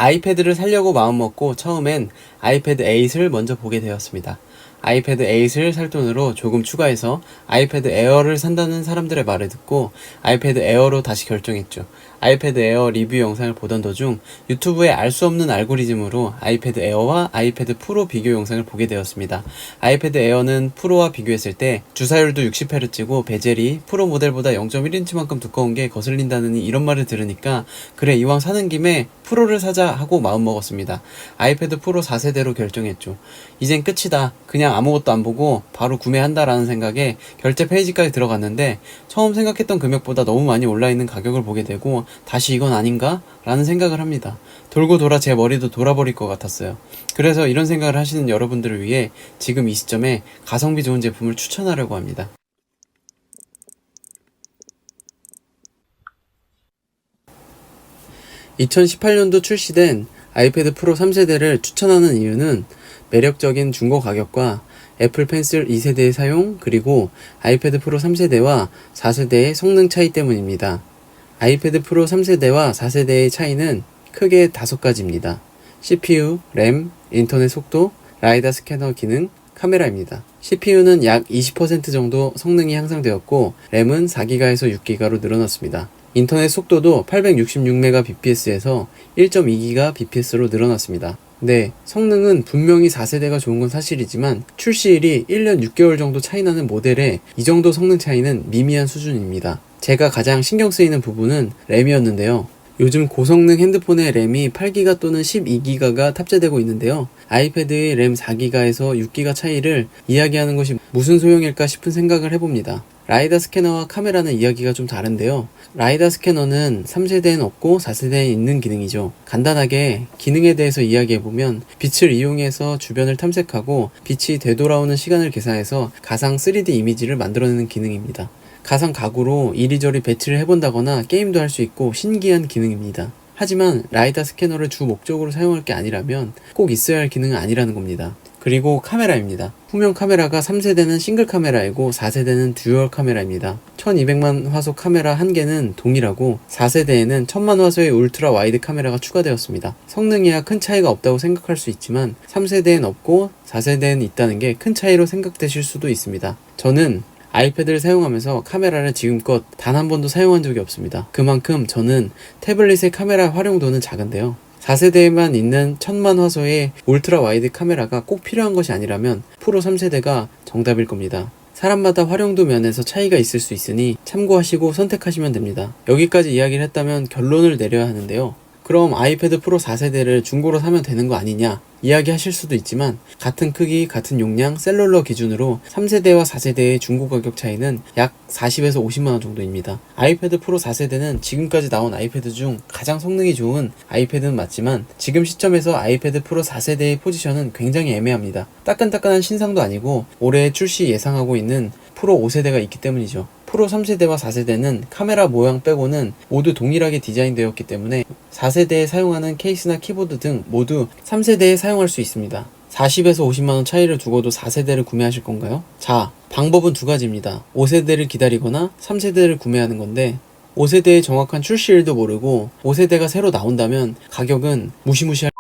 아이패드를 사려고 마음먹고 처음엔 아이패드 8을 먼저 보게 되었습니다. 아이패드 8을 살 돈으로 조금 추가해서 아이패드 에어를 산다는 사람들의 말을 듣고 아이패드 에어로 다시 결정했죠. 아이패드 에어 리뷰 영상을 보던 도중 유튜브의 알 수 없는 알고리즘으로 아이패드 에어와 아이패드 프로 비교 영상을 보게 되었습니다. 아이패드 에어는 프로와 비교했을 때 주사율도 60Hz고 베젤이 프로 모델보다 0.1인치만큼 두꺼운 게 거슬린다느니 이런 말을 들으니까 그래 이왕 사는 김에 프로를 사자 하고 마음먹었습니다. 아이패드 프로 4세대로 결정했죠. 이젠 끝이다. 그냥 아무것도 안 보고 바로 구매한다라는 생각에 결제 페이지까지 들어갔는데 처음 생각했던 금액보다 너무 많이 올라있는 가격을 보게 되고 다시 이건 아닌가? 라는 생각을 합니다. 돌고 돌아 제 머리도 돌아버릴 것 같았어요. 그래서 이런 생각을 하시는 여러분들을 위해 지금 이 시점에 가성비 좋은 제품을 추천하려고 합니다. (2018년도) 출시된 아이패드 프로 3세대를 추천하는 이유는 매력적인 중고 가격과 애플 펜슬 2세대의 사용, 그리고 아이패드 프로 3세대와 4세대의 성능 차이 때문입니다. 아이패드 프로 3세대와 4세대의 차이는 크게 5가지입니다. CPU, 램, 인터넷 속도, 라이다 스캐너 기능, 카메라입니다. CPU는 약 20% 정도 성능이 향상되었고 램은 4GB에서 6GB로 늘어났습니다. 인터넷 속도도 866Mbps에서 1.2GBps로 늘어났습니다. 네, 성능은 분명히 4세대가 좋은 건 사실이지만 출시일이 1년 6개월 정도 차이나는 모델에 이 정도 성능 차이는 미미한 수준입니다. 제가 가장 신경 쓰이는 부분은 램이었는데요. 요즘 고성능 핸드폰의 램이 8GB 또는 12GB가 탑재되고 있는데요. 아이패드의 램 4GB에서 6GB 차이를 이야기하는 것이 무슨 소용일까 싶은 생각을 해봅니다. 라이다 스캐너와 카메라는 이야기가 좀 다른데요. 라이다 스캐너는 3세대엔 없고 4세대에 있는 기능이죠. 간단하게 기능에 대해서 이야기해보면 빛을 이용해서 주변을 탐색하고 빛이 되돌아오는 시간을 계산해서 가상 3D 이미지를 만들어내는 기능입니다. 가상 가구로 이리저리 배치를 해본다거나 게임도 할 수 있고 신기한 기능입니다. 하지만 라이다 스캐너를 주 목적으로 사용할 게 아니라면 꼭 있어야 할 기능은 아니라는 겁니다. 그리고 카메라입니다. 후면 카메라가 3세대는 싱글 카메라이고 4세대는 듀얼 카메라입니다. 1200만 화소 카메라 한 개는 동일하고 4세대에는 1000만 화소의 울트라 와이드 카메라가 추가되었습니다. 성능이야 큰 차이가 없다고 생각할 수 있지만 3세대엔 없고 4세대엔 있다는 게 큰 차이로 생각되실 수도 있습니다. 저는 아이패드를 사용하면서 카메라를 지금껏 단 한 번도 사용한 적이 없습니다. 그만큼 저는 태블릿의 카메라 활용도는 작은데요. 4세대에만 있는 1000만 화소의 울트라 와이드 카메라가 꼭 필요한 것이 아니라면 프로 3세대가 정답일 겁니다. 사람마다 활용도 면에서 차이가 있을 수 있으니 참고하시고 선택하시면 됩니다. 여기까지 이야기를 했다면 결론을 내려야 하는데요. 그럼 아이패드 프로 4세대를 중고로 사면 되는 거 아니냐 이야기하실 수도 있지만 같은 크기, 같은 용량, 셀룰러 기준으로 3세대와 4세대의 중고 가격 차이는 약 40에서 50만원 정도입니다. 아이패드 프로 4세대는 지금까지 나온 아이패드 중 가장 성능이 좋은 아이패드는 맞지만 지금 시점에서 아이패드 프로 4세대의 포지션은 굉장히 애매합니다. 따끈따끈한 신상도 아니고 올해 출시 예상하고 있는 프로 5세대가 있기 때문이죠. 프로 3세대와 4세대는 카메라 모양 빼고는 모두 동일하게 디자인되었기 때문에 4세대에 사용하는 케이스나 키보드 등 모두 3세대에 사용할 수 있습니다. 40에서 50만원 차이를 두고도 4세대를 구매하실 건가요? 자, 방법은 두 가지입니다. 5세대를 기다리거나 3세대를 구매하는 건데 5세대의 정확한 출시일도 모르고 5세대가 새로 나온다면 가격은 무시무시할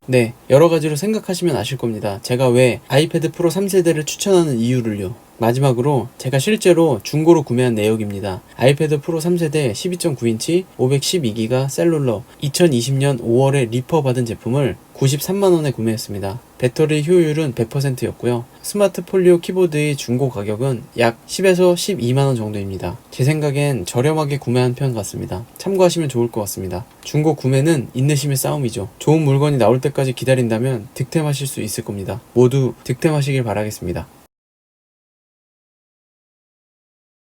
네, 여러가지로 생각하시면 아실 겁니다. 제가 왜 아이패드 프로 3세대를 추천하는 이유를요. 마지막으로 제가 실제로 중고로 구매한 내역입니다. 아이패드 프로 3세대 12.9인치 512GB 셀룰러 2020년 5월에 리퍼 받은 제품을 93만원에 구매했습니다. 배터리 효율은 100%였고요. 스마트 폴리오 키보드의 중고 가격은 약 10에서 12만원 정도입니다. 제 생각엔 저렴하게 구매한 편 같습니다. 참고하시면 좋을 것 같습니다. 중고 구매는 인내심의 싸움이죠. 좋은 물건이 나올 때까지 기다린다면 득템하실 수 있을 겁니다. 모두 득템하시길 바라겠습니다.